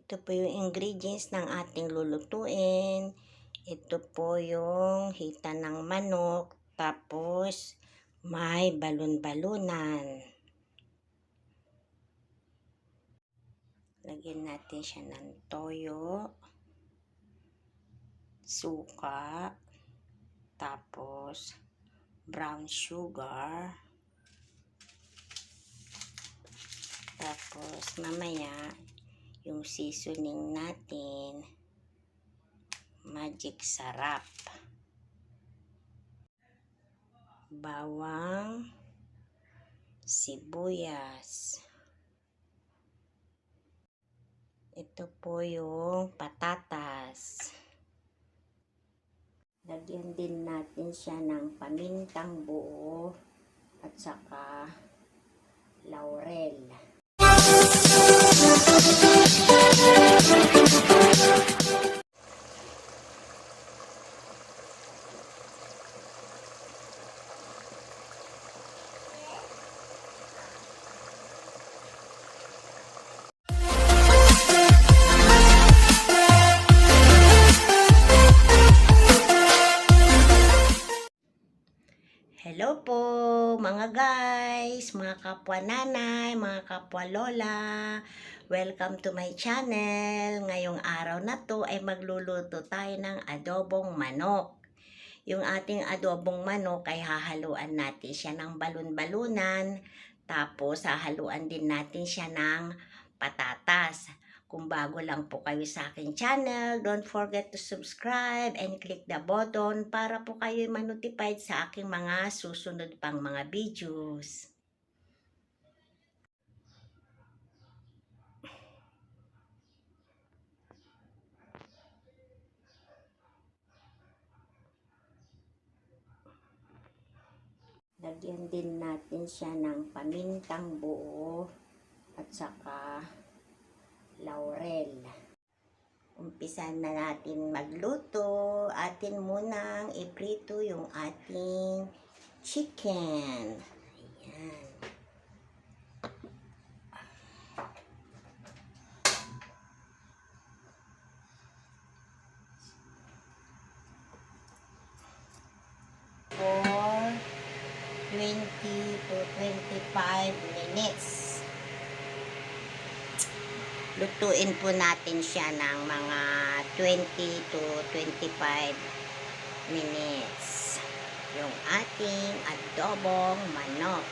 Ito po yung ingredients ng ating lulutuin. Ito po yung hita ng manok. Tapos, may balon-balunan. Lagyan natin siya ng toyo, suka, tapos brown sugar. Tapos, mamaya, yung seasoning natin, magic sarap. Bawang, sibuyas. Ito po yung patatas. Lagyan din natin siya ng pamintang buo at saka laurel. Hello po mga guys, mga kapwa nanay, mga kapwa lola. Welcome to my channel. Ngayong araw na to ay magluluto tayo ng adobong manok. Yung ating adobong manok ay hahaluan natin siya ng balon-balunan. Tapos hahaluan din natin siya ng patatas. Kung bago lang po kayo sa aking channel, don't forget to subscribe and click the button para po kayo ma-notified sa aking mga susunod pang mga videos. Lagyan din natin siya ng pamintang buo at saka laurel. Umpisan na natin magluto. Atin munang iprito yung ating chicken. Ayan. For 20 to 25 minutes. Lutuin po natin siya ng mga 20 to 25 minutes. Yung ating adobong manok.